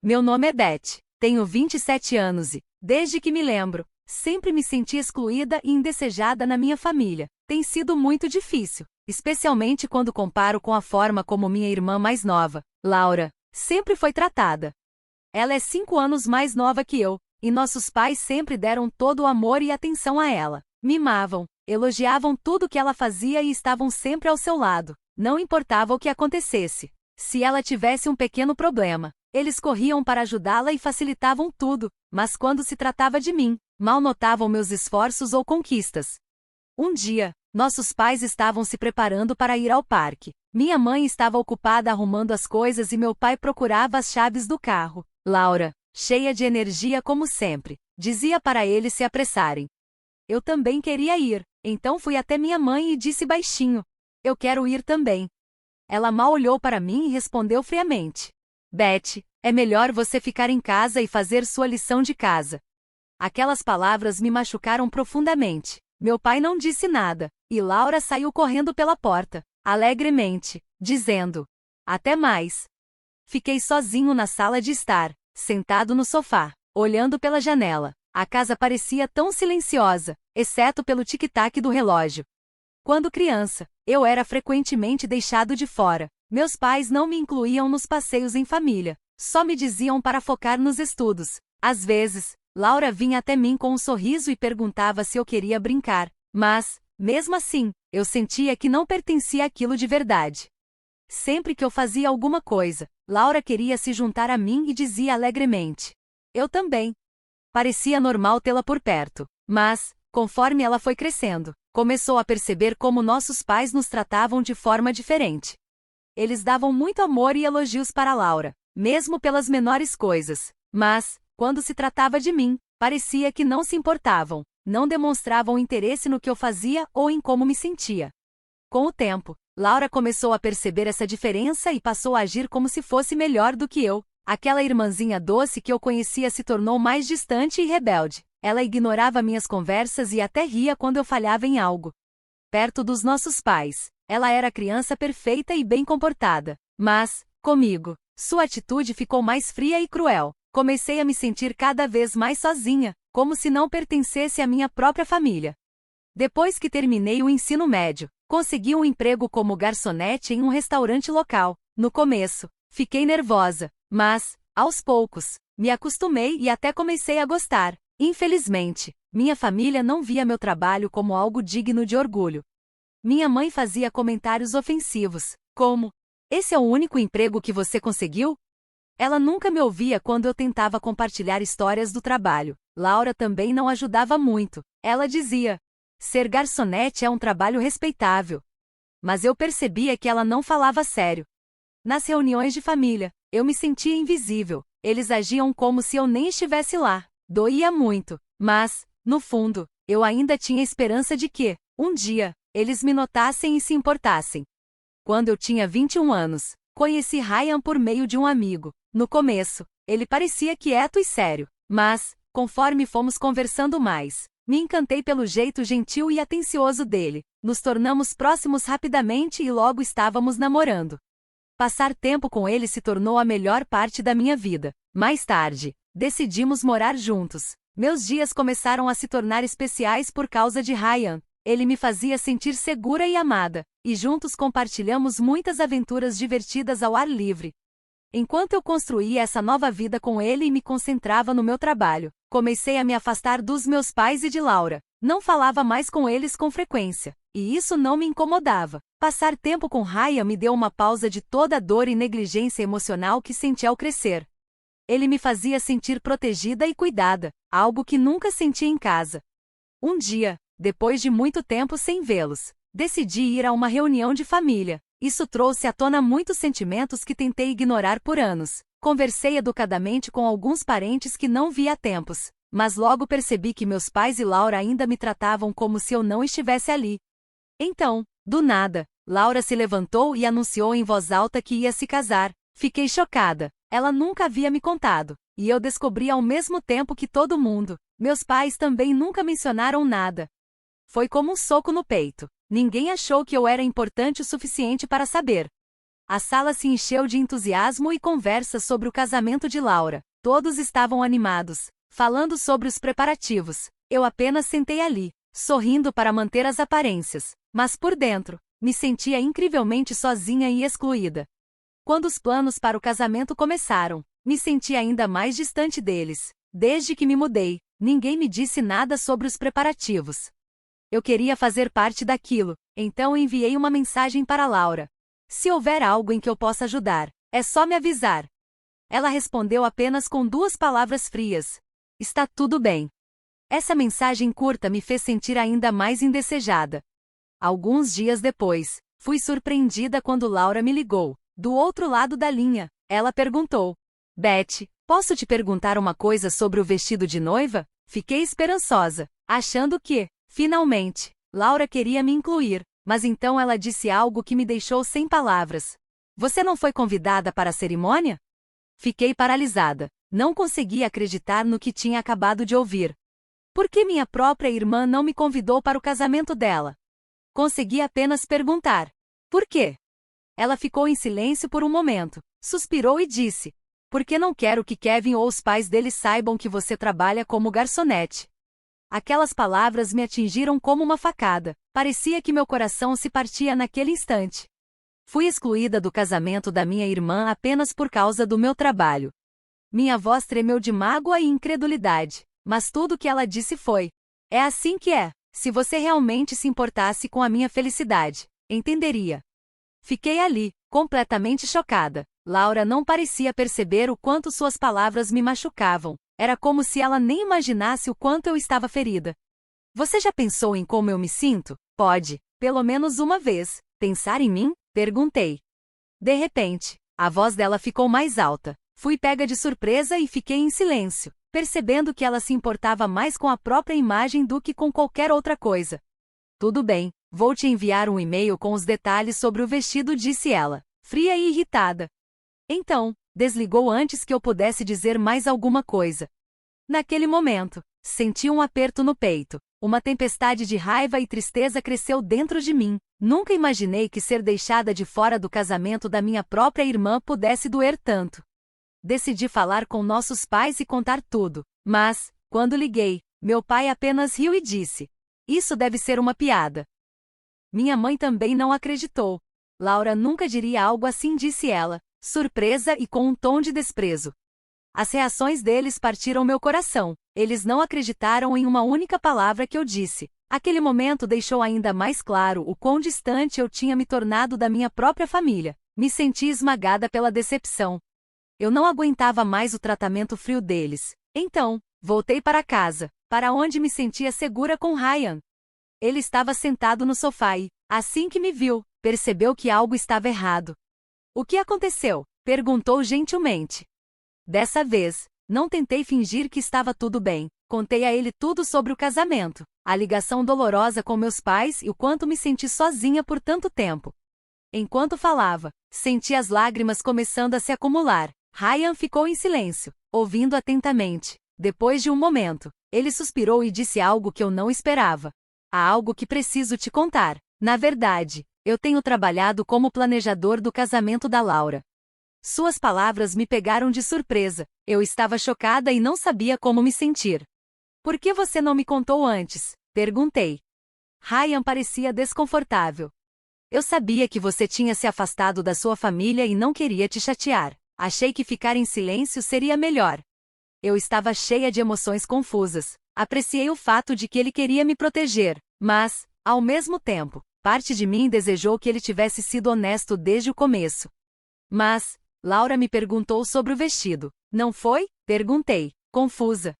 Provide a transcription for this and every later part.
Meu nome é Beth, tenho 27 anos e, desde que me lembro, sempre me senti excluída e indesejada na minha família. Tem sido muito difícil, especialmente quando comparo com a forma como minha irmã mais nova, Laura, sempre foi tratada. Ela é 5 anos mais nova que eu, e nossos pais sempre deram todo o amor e atenção a ela. Mimavam, elogiavam tudo que ela fazia e estavam sempre ao seu lado, não importava o que acontecesse. Se ela tivesse um pequeno problema, eles corriam para ajudá-la e facilitavam tudo, mas quando se tratava de mim, mal notavam meus esforços ou conquistas. Um dia, nossos pais estavam se preparando para ir ao parque. Minha mãe estava ocupada arrumando as coisas e meu pai procurava as chaves do carro. Laura, cheia de energia como sempre, dizia para eles se apressarem. Eu também queria ir, então fui até minha mãe e disse baixinho: eu quero ir também. Ela mal olhou para mim e respondeu friamente: Beth, é melhor você ficar em casa e fazer sua lição de casa. Aquelas palavras me machucaram profundamente. Meu pai não disse nada, e Laura saiu correndo pela porta, alegremente, dizendo: até mais. Fiquei sozinho na sala de estar, sentado no sofá, olhando pela janela. A casa parecia tão silenciosa, exceto pelo tic-tac do relógio. Quando criança, eu era frequentemente deixado de fora. Meus pais não me incluíam nos passeios em família, só me diziam para focar nos estudos. Às vezes, Laura vinha até mim com um sorriso e perguntava se eu queria brincar, mas, mesmo assim, eu sentia que não pertencia àquilo de verdade. Sempre que eu fazia alguma coisa, Laura queria se juntar a mim e dizia alegremente: eu também. Parecia normal tê-la por perto, mas, conforme ela foi crescendo, começou a perceber como nossos pais nos tratavam de forma diferente. Eles davam muito amor e elogios para Laura, mesmo pelas menores coisas, mas, quando se tratava de mim, parecia que não se importavam, não demonstravam interesse no que eu fazia ou em como me sentia. Com o tempo, Laura começou a perceber essa diferença e passou a agir como se fosse melhor do que eu. Aquela irmãzinha doce que eu conhecia se tornou mais distante e rebelde. Ela ignorava minhas conversas e até ria quando eu falhava em algo. Perto dos nossos pais, ela era a criança perfeita e bem comportada. Mas, comigo, sua atitude ficou mais fria e cruel. Comecei a me sentir cada vez mais sozinha, como se não pertencesse à minha própria família. Depois que terminei o ensino médio, consegui um emprego como garçonete em um restaurante local. No começo, fiquei nervosa, mas, aos poucos, me acostumei e até comecei a gostar. Infelizmente, minha família não via meu trabalho como algo digno de orgulho. Minha mãe fazia comentários ofensivos, como: esse é o único emprego que você conseguiu? Ela nunca me ouvia quando eu tentava compartilhar histórias do trabalho. Laura também não ajudava muito. Ela dizia: ser garçonete é um trabalho respeitável. Mas eu percebia que ela não falava sério. Nas reuniões de família, eu me sentia invisível. Eles agiam como se eu nem estivesse lá. Doía muito, mas, no fundo, eu ainda tinha esperança de que, um dia, eles me notassem e se importassem. Quando eu tinha 21 anos, conheci Ryan por meio de um amigo. No começo, ele parecia quieto e sério, mas, conforme fomos conversando mais, me encantei pelo jeito gentil e atencioso dele. Nos tornamos próximos rapidamente e logo estávamos namorando. Passar tempo com ele se tornou a melhor parte da minha vida. Mais tarde, decidimos morar juntos. Meus dias começaram a se tornar especiais por causa de Ryan. Ele me fazia sentir segura e amada, e juntos compartilhamos muitas aventuras divertidas ao ar livre. Enquanto eu construía essa nova vida com ele e me concentrava no meu trabalho, comecei a me afastar dos meus pais e de Laura. Não falava mais com eles com frequência, e isso não me incomodava. Passar tempo com Ryan me deu uma pausa de toda a dor e negligência emocional que senti ao crescer. Ele me fazia sentir protegida e cuidada, algo que nunca senti em casa. Um dia, depois de muito tempo sem vê-los, decidi ir a uma reunião de família. Isso trouxe à tona muitos sentimentos que tentei ignorar por anos. Conversei educadamente com alguns parentes que não via há tempos, mas logo percebi que meus pais e Laura ainda me tratavam como se eu não estivesse ali. Então, do nada, Laura se levantou e anunciou em voz alta que ia se casar. Fiquei chocada. Ela nunca havia me contado, e eu descobri ao mesmo tempo que todo mundo. Meus pais também nunca mencionaram nada. Foi como um soco no peito. Ninguém achou que eu era importante o suficiente para saber. A sala se encheu de entusiasmo e conversa sobre o casamento de Laura. Todos estavam animados, falando sobre os preparativos. Eu apenas sentei ali, sorrindo para manter as aparências, mas por dentro, me sentia incrivelmente sozinha e excluída. Quando os planos para o casamento começaram, me senti ainda mais distante deles. Desde que me mudei, ninguém me disse nada sobre os preparativos. Eu queria fazer parte daquilo, então enviei uma mensagem para Laura. Se houver algo em que eu possa ajudar, é só me avisar. Ela respondeu apenas com 2 palavras frias: está tudo bem. Essa mensagem curta me fez sentir ainda mais indesejada. Alguns dias depois, fui surpreendida quando Laura me ligou. Do outro lado da linha, ela perguntou: Beth, posso te perguntar uma coisa sobre o vestido de noiva? Fiquei esperançosa, achando que, finalmente, Laura queria me incluir, mas então ela disse algo que me deixou sem palavras. Você não foi convidada para a cerimônia? Fiquei paralisada, não conseguia acreditar no que tinha acabado de ouvir. Por que minha própria irmã não me convidou para o casamento dela? Consegui apenas perguntar: por quê? Ela ficou em silêncio por um momento, suspirou e disse: porque não quero que Kevin ou os pais dele saibam que você trabalha como garçonete. Aquelas palavras me atingiram como uma facada, parecia que meu coração se partia naquele instante. Fui excluída do casamento da minha irmã apenas por causa do meu trabalho. Minha voz tremeu de mágoa e incredulidade, mas tudo o que ela disse foi: é assim que é, se você realmente se importasse com a minha felicidade, entenderia. Fiquei ali, completamente chocada. Laura não parecia perceber o quanto suas palavras me machucavam. Era como se ela nem imaginasse o quanto eu estava ferida. Você já pensou em como eu me sinto? Pode, pelo menos uma vez, pensar em mim? Perguntei. De repente, a voz dela ficou mais alta. Fui pega de surpresa e fiquei em silêncio, percebendo que ela se importava mais com a própria imagem do que com qualquer outra coisa. Tudo bem, vou te enviar um e-mail com os detalhes sobre o vestido, disse ela, fria e irritada. Então, desligou antes que eu pudesse dizer mais alguma coisa. Naquele momento, senti um aperto no peito. Uma tempestade de raiva e tristeza cresceu dentro de mim. Nunca imaginei que ser deixada de fora do casamento da minha própria irmã pudesse doer tanto. Decidi falar com nossos pais e contar tudo. Mas, quando liguei, meu pai apenas riu e disse: isso deve ser uma piada. Minha mãe também não acreditou. Laura nunca diria algo assim, disse ela, surpresa e com um tom de desprezo. As reações deles partiram meu coração. Eles não acreditaram em uma única palavra que eu disse. Aquele momento deixou ainda mais claro o quão distante eu tinha me tornado da minha própria família. Me senti esmagada pela decepção. Eu não aguentava mais o tratamento frio deles. Então, voltei para casa, para onde me sentia segura com Ryan. Ele estava sentado no sofá e, assim que me viu, percebeu que algo estava errado. O que aconteceu? Perguntou gentilmente. Dessa vez, não tentei fingir que estava tudo bem. Contei a ele tudo sobre o casamento, a ligação dolorosa com meus pais e o quanto me senti sozinha por tanto tempo. Enquanto falava, senti as lágrimas começando a se acumular. Ryan ficou em silêncio, ouvindo atentamente. Depois de um momento, ele suspirou e disse algo que eu não esperava. Há algo que preciso te contar. Na verdade, eu tenho trabalhado como planejador do casamento da Laura. Suas palavras me pegaram de surpresa. Eu estava chocada e não sabia como me sentir. Por que você não me contou antes? Perguntei. Ryan parecia desconfortável. Eu sabia que você tinha se afastado da sua família e não queria te chatear. Achei que ficar em silêncio seria melhor. Eu estava cheia de emoções confusas. Apreciei o fato de que ele queria me proteger, mas, ao mesmo tempo, parte de mim desejou que ele tivesse sido honesto desde o começo. Mas, Laura me perguntou sobre o vestido. Não foi? Perguntei, confusa.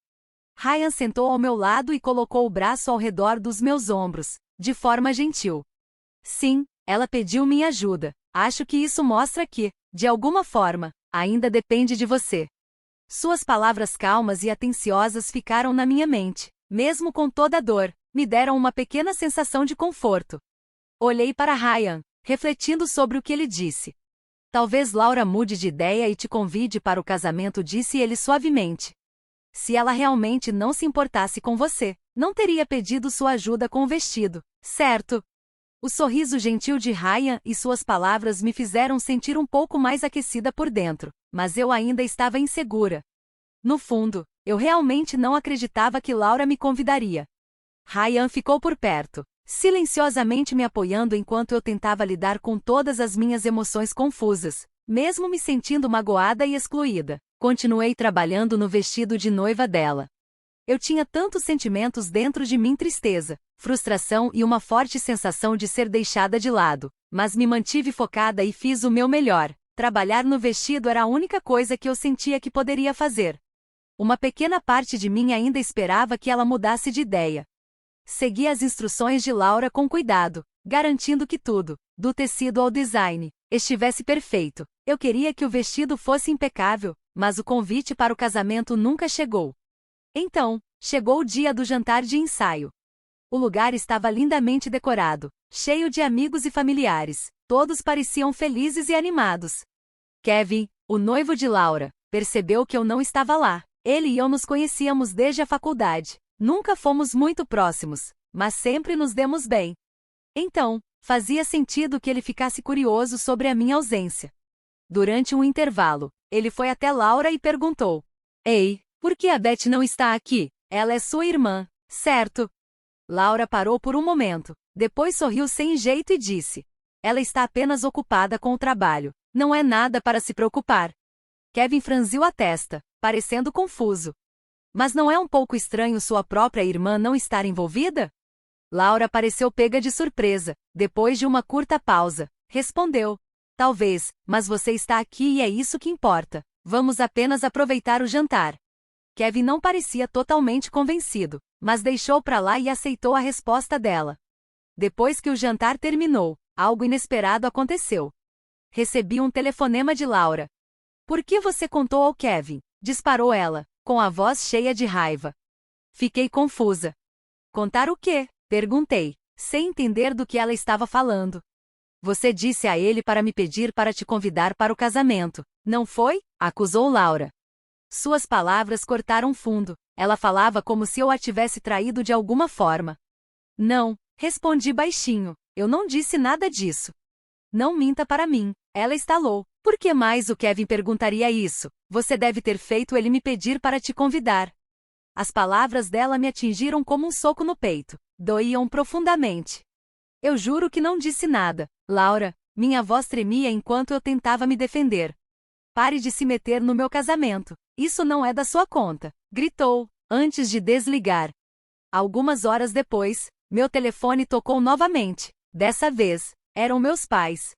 Ryan sentou ao meu lado e colocou o braço ao redor dos meus ombros, de forma gentil. Sim, ela pediu minha ajuda. Acho que isso mostra que, de alguma forma, ainda depende de você. Suas palavras calmas e atenciosas ficaram na minha mente. Mesmo com toda a dor, me deram uma pequena sensação de conforto. Olhei para Ryan, refletindo sobre o que ele disse. Talvez Laura mude de ideia e te convide para o casamento, disse ele suavemente. Se ela realmente não se importasse com você, não teria pedido sua ajuda com o vestido, certo? O sorriso gentil de Ryan e suas palavras me fizeram sentir um pouco mais aquecida por dentro, mas eu ainda estava insegura. No fundo, eu realmente não acreditava que Laura me convidaria. Ryan ficou por perto, silenciosamente me apoiando enquanto eu tentava lidar com todas as minhas emoções confusas, mesmo me sentindo magoada e excluída. Continuei trabalhando no vestido de noiva dela. Eu tinha tantos sentimentos dentro de mim: tristeza, frustração e uma forte sensação de ser deixada de lado, mas me mantive focada e fiz o meu melhor. Trabalhar no vestido era a única coisa que eu sentia que poderia fazer. Uma pequena parte de mim ainda esperava que ela mudasse de ideia. Segui as instruções de Laura com cuidado, garantindo que tudo, do tecido ao design, estivesse perfeito. Eu queria que o vestido fosse impecável, mas o convite para o casamento nunca chegou. Então, chegou o dia do jantar de ensaio. O lugar estava lindamente decorado, cheio de amigos e familiares. Todos pareciam felizes e animados. Kevin, o noivo de Laura, percebeu que eu não estava lá. Ele e eu nos conhecíamos desde a faculdade. Nunca fomos muito próximos, mas sempre nos demos bem. Então, fazia sentido que ele ficasse curioso sobre a minha ausência. Durante um intervalo, ele foi até Laura e perguntou: Ei, por que a Beth não está aqui? Ela é sua irmã, certo? Laura parou por um momento, depois sorriu sem jeito e disse: Ela está apenas ocupada com o trabalho. Não é nada para se preocupar. Kevin franziu a testa, parecendo confuso. Mas não é um pouco estranho sua própria irmã não estar envolvida? Laura pareceu pega de surpresa. Depois de uma curta pausa, respondeu: Talvez, mas você está aqui e é isso que importa. Vamos apenas aproveitar o jantar. Kevin não parecia totalmente convencido, mas deixou pra lá e aceitou a resposta dela. Depois que o jantar terminou, algo inesperado aconteceu. Recebi um telefonema de Laura. Por que você contou ao Kevin? Disparou ela, com a voz cheia de raiva. Fiquei confusa. Contar o quê? Perguntei, sem entender do que ela estava falando. Você disse a ele para me pedir para te convidar para o casamento, não foi? Acusou Laura. Suas palavras cortaram fundo. Ela falava como se eu a tivesse traído de alguma forma. Não, respondi baixinho. Eu não disse nada disso. Não minta para mim. Ela estalou. Por que mais o Kevin perguntaria isso? Você deve ter feito ele me pedir para te convidar. As palavras dela me atingiram como um soco no peito. Doíam profundamente. Eu juro que não disse nada, Laura. Minha voz tremia enquanto eu tentava me defender. Pare de se meter no meu casamento. Isso não é da sua conta, gritou, antes de desligar. Algumas horas depois, meu telefone tocou novamente. Dessa vez, eram meus pais.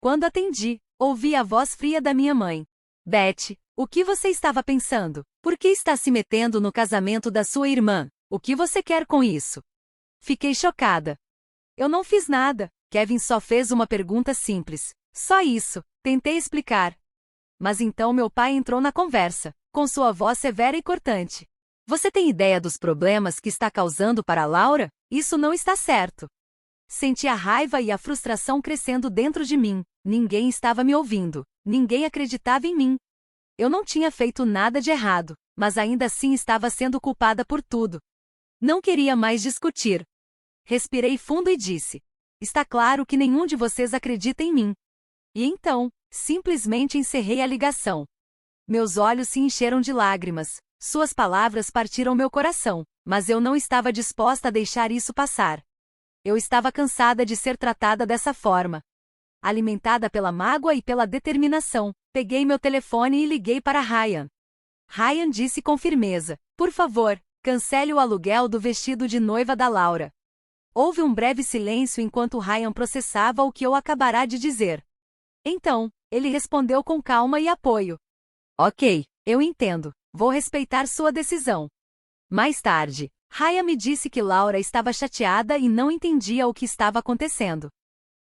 Quando atendi, ouvi a voz fria da minha mãe. Beth, o que você estava pensando? Por que está se metendo no casamento da sua irmã? O que você quer com isso? Fiquei chocada. Eu não fiz nada. Kevin só fez uma pergunta simples. Só isso. Tentei explicar. Mas então meu pai entrou na conversa, com sua voz severa e cortante. Você tem ideia dos problemas que está causando para Laura? Isso não está certo. Senti a raiva e a frustração crescendo dentro de mim. Ninguém estava me ouvindo. Ninguém acreditava em mim. Eu não tinha feito nada de errado, mas ainda assim estava sendo culpada por tudo. Não queria mais discutir. Respirei fundo e disse: Está claro que nenhum de vocês acredita em mim. E então, simplesmente encerrei a ligação. Meus olhos se encheram de lágrimas. Suas palavras partiram meu coração, mas eu não estava disposta a deixar isso passar. Eu estava cansada de ser tratada dessa forma. Alimentada pela mágoa e pela determinação, peguei meu telefone e liguei para Ryan. Ryan disse com firmeza: Por favor, cancele o aluguel do vestido de noiva da Laura. Houve um breve silêncio enquanto Ryan processava o que eu acabara de dizer. Então, ele respondeu com calma e apoio. Ok, eu entendo. Vou respeitar sua decisão. Mais tarde, Ryan me disse que Laura estava chateada e não entendia o que estava acontecendo.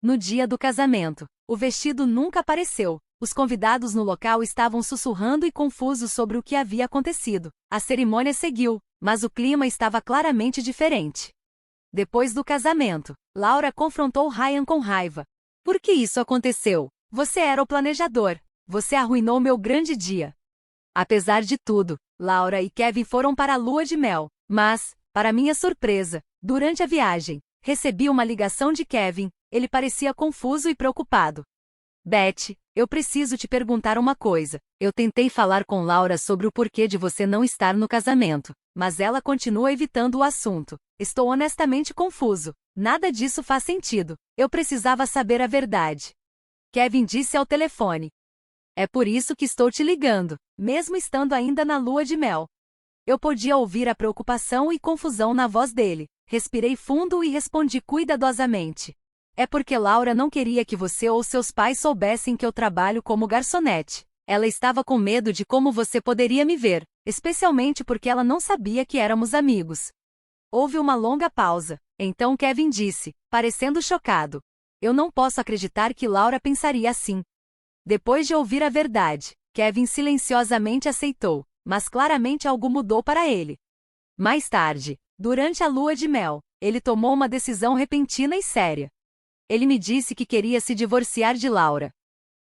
No dia do casamento, o vestido nunca apareceu. Os convidados no local estavam sussurrando e confusos sobre o que havia acontecido. A cerimônia seguiu, mas o clima estava claramente diferente. Depois do casamento, Laura confrontou Ryan com raiva. Por que isso aconteceu? Você era o planejador. Você arruinou meu grande dia. Apesar de tudo, Laura e Kevin foram para a lua de mel. Mas, para minha surpresa, durante a viagem, Recebi uma ligação de Kevin. Ele parecia confuso e preocupado. Beth, eu preciso te perguntar uma coisa. Eu tentei falar com Laura sobre o porquê de você não estar no casamento, mas ela continua evitando o assunto. Estou honestamente confuso. Nada disso faz sentido. Eu precisava saber a verdade. Kevin disse ao telefone. É por isso que estou te ligando, mesmo estando ainda na lua de mel. Eu podia ouvir a preocupação e confusão na voz dele. Respirei fundo e respondi cuidadosamente. É porque Laura não queria que você ou seus pais soubessem que eu trabalho como garçonete. Ela estava com medo de como você poderia me ver, especialmente porque ela não sabia que éramos amigos. Houve uma longa pausa. Então Kevin disse, parecendo chocado. Eu não posso acreditar que Laura pensaria assim. Depois de ouvir a verdade, Kevin silenciosamente aceitou, mas claramente algo mudou para ele. Mais tarde, durante a lua de mel, ele tomou uma decisão repentina e séria. Ele me disse que queria se divorciar de Laura.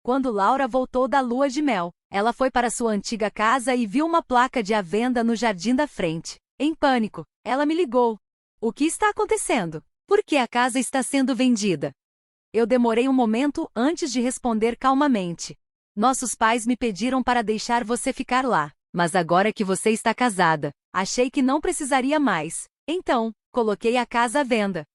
Quando Laura voltou da lua de mel, ela foi para sua antiga casa e viu uma placa de à venda no jardim da frente. Em pânico, ela me ligou. O que está acontecendo? Por que a casa está sendo vendida? Eu demorei um momento antes de responder calmamente. Nossos pais me pediram para deixar você ficar lá, mas agora que você está casada, achei que não precisaria mais. Então, coloquei a casa à venda.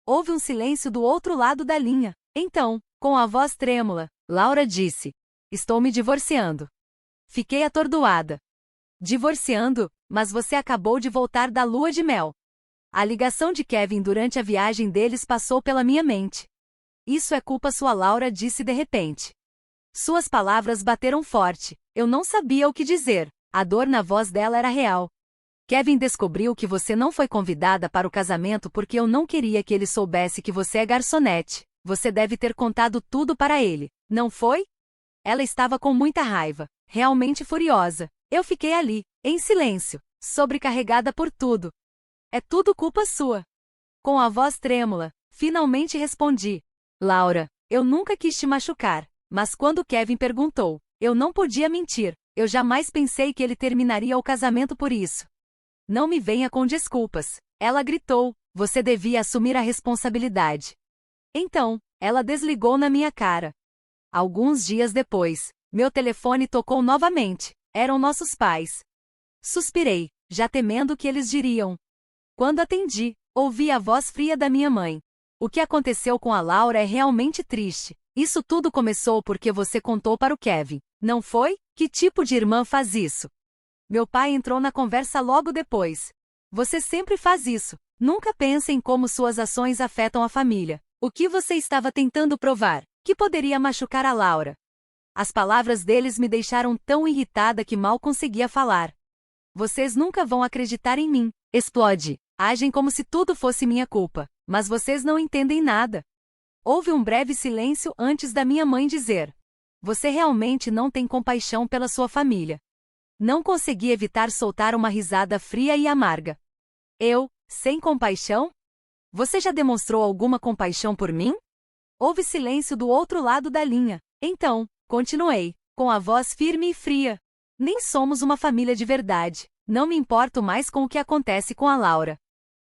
Houve um silêncio do outro lado da linha. Então, com a voz trêmula, Laura disse: Estou me divorciando. Fiquei atordoada. Divorciando? Mas você acabou de voltar da lua de mel. A ligação de Kevin durante a viagem deles passou pela minha mente. Isso é culpa sua, Laura disse de repente. Suas palavras bateram forte. Eu não sabia o que dizer. A dor na voz dela era real. Kevin descobriu que você não foi convidada para o casamento porque eu não queria que ele soubesse que você é garçonete. Você deve ter contado tudo para ele, não foi? Ela estava com muita raiva, realmente furiosa. Eu fiquei ali, em silêncio, sobrecarregada por tudo. É tudo culpa sua. Com a voz trêmula, finalmente respondi. Laura, eu nunca quis te machucar, mas quando Kevin perguntou, eu não podia mentir. Eu jamais pensei que ele terminaria o casamento por isso. Não me venha com desculpas. Ela gritou. Você devia assumir a responsabilidade. Então, ela desligou na minha cara. Alguns dias depois, meu telefone tocou novamente. Eram nossos pais. Suspirei, já temendo o que eles diriam. Quando atendi, ouvi a voz fria da minha mãe. O que aconteceu com a Laura é realmente triste. Isso tudo começou porque você contou para o Kevin, não foi? Que tipo de irmã faz isso? Meu pai entrou na conversa logo depois. Você sempre faz isso. Nunca pensa em como suas ações afetam a família. O que você estava tentando provar? Que poderia machucar a Laura? As palavras deles me deixaram tão irritada que mal conseguia falar. Vocês nunca vão acreditar em mim. Explode. Agem como se tudo fosse minha culpa. Mas vocês não entendem nada. Houve um breve silêncio antes da minha mãe dizer. Você realmente não tem compaixão pela sua família. Não consegui evitar soltar uma risada fria e amarga. Eu, sem compaixão? Você já demonstrou alguma compaixão por mim? Houve silêncio do outro lado da linha. Então, continuei, com a voz firme e fria. Nem somos uma família de verdade. Não me importo mais com o que acontece com a Laura.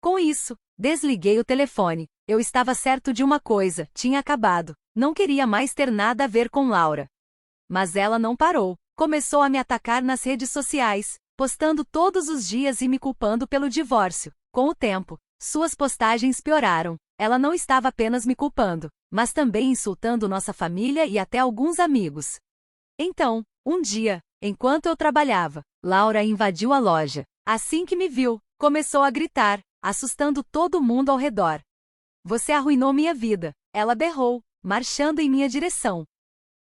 Com isso, desliguei o telefone. Eu estava certo de uma coisa, tinha acabado. Não queria mais ter nada a ver com Laura. Mas ela não parou. Começou a me atacar nas redes sociais, postando todos os dias e me culpando pelo divórcio. Com o tempo, suas postagens pioraram. Ela não estava apenas me culpando, mas também insultando nossa família e até alguns amigos. Então, um dia, enquanto eu trabalhava, Laura invadiu a loja. Assim que me viu, começou a gritar, assustando todo mundo ao redor. Você arruinou minha vida, ela berrou, marchando em minha direção.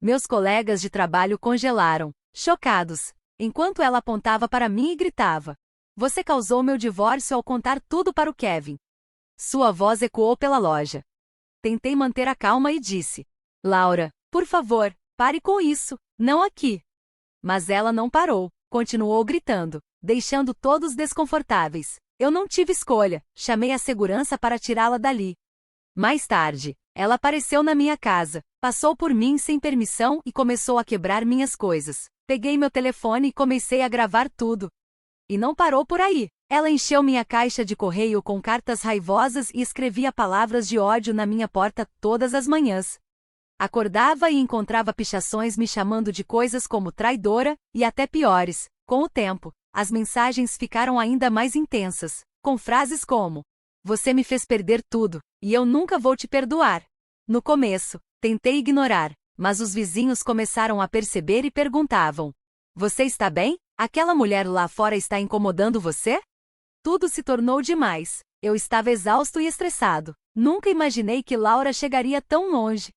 Meus colegas de trabalho congelaram, chocados, enquanto ela apontava para mim e gritava. Você causou meu divórcio ao contar tudo para o Kevin. Sua voz ecoou pela loja. Tentei manter a calma e disse. Laura, por favor, pare com isso, não aqui. Mas ela não parou, continuou gritando, deixando todos desconfortáveis. Eu não tive escolha, chamei a segurança para tirá-la dali. Mais tarde, ela apareceu na minha casa, passou por mim sem permissão e começou a quebrar minhas coisas. Peguei meu telefone e comecei a gravar tudo. E não parou por aí. Ela encheu minha caixa de correio com cartas raivosas e escrevia palavras de ódio na minha porta todas as manhãs. Acordava e encontrava pichações me chamando de coisas como traidora, e até piores. Com o tempo, as mensagens ficaram ainda mais intensas, com frases como: "Você me fez perder tudo, e eu nunca vou te perdoar." No começo, tentei ignorar, mas os vizinhos começaram a perceber e perguntavam: "Você está bem? Aquela mulher lá fora está incomodando você?" Tudo se tornou demais. Eu estava exausto e estressado. Nunca imaginei que Laura chegaria tão longe.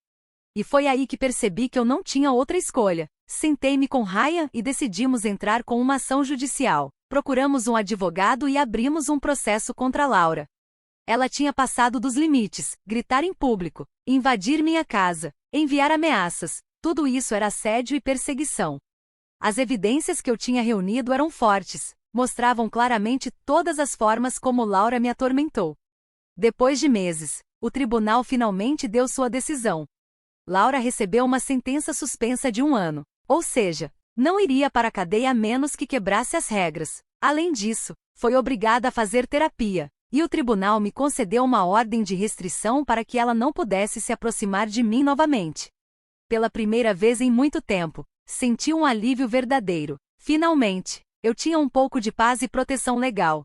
E foi aí que percebi que eu não tinha outra escolha. Sentei-me com Ryan e decidimos entrar com uma ação judicial. Procuramos um advogado e abrimos um processo contra Laura. Ela tinha passado dos limites, gritar em público, invadir minha casa, enviar ameaças. Tudo isso era assédio e perseguição. As evidências que eu tinha reunido eram fortes, mostravam claramente todas as formas como Laura me atormentou. Depois de meses, o tribunal finalmente deu sua decisão. Laura recebeu uma sentença suspensa de 1 ano, ou seja, não iria para a cadeia a menos que quebrasse as regras. Além disso, foi obrigada a fazer terapia, e o tribunal me concedeu uma ordem de restrição para que ela não pudesse se aproximar de mim novamente. Pela primeira vez em muito tempo, senti um alívio verdadeiro. Finalmente, eu tinha um pouco de paz e proteção legal.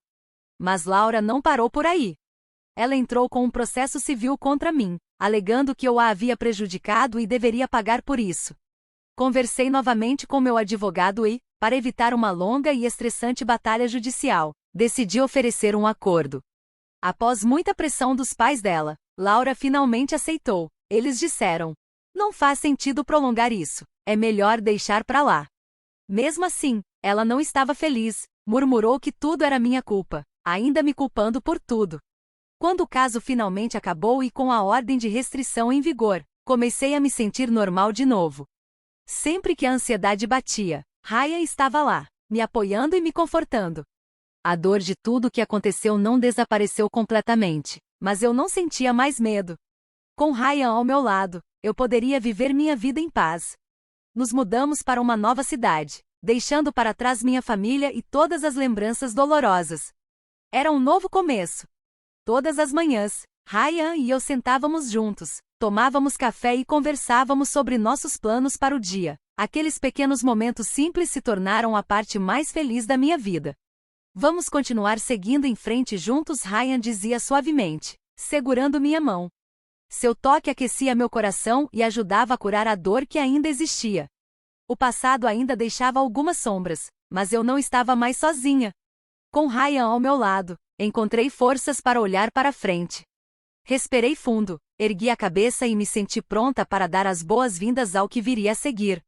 Mas Laura não parou por aí. Ela entrou com um processo civil contra mim, alegando que eu a havia prejudicado e deveria pagar por isso. Conversei novamente com meu advogado e, para evitar uma longa e estressante batalha judicial, decidi oferecer um acordo. Após muita pressão dos pais dela, Laura finalmente aceitou. Eles disseram: "Não faz sentido prolongar isso, é melhor deixar pra lá." Mesmo assim, ela não estava feliz, murmurou que tudo era minha culpa, ainda me culpando por tudo. Quando o caso finalmente acabou e com a ordem de restrição em vigor, comecei a me sentir normal de novo. Sempre que a ansiedade batia, Raya estava lá, me apoiando e me confortando. A dor de tudo o que aconteceu não desapareceu completamente, mas eu não sentia mais medo. Com Ryan ao meu lado, eu poderia viver minha vida em paz. Nos mudamos para uma nova cidade, deixando para trás minha família e todas as lembranças dolorosas. Era um novo começo. Todas as manhãs, Ryan e eu sentávamos juntos, tomávamos café e conversávamos sobre nossos planos para o dia. Aqueles pequenos momentos simples se tornaram a parte mais feliz da minha vida. "Vamos continuar seguindo em frente juntos", Ryan dizia suavemente, segurando minha mão. Seu toque aquecia meu coração e ajudava a curar a dor que ainda existia. O passado ainda deixava algumas sombras, mas eu não estava mais sozinha. Com Ryan ao meu lado, encontrei forças para olhar para frente. Respirei fundo, ergui a cabeça e me senti pronta para dar as boas-vindas ao que viria a seguir.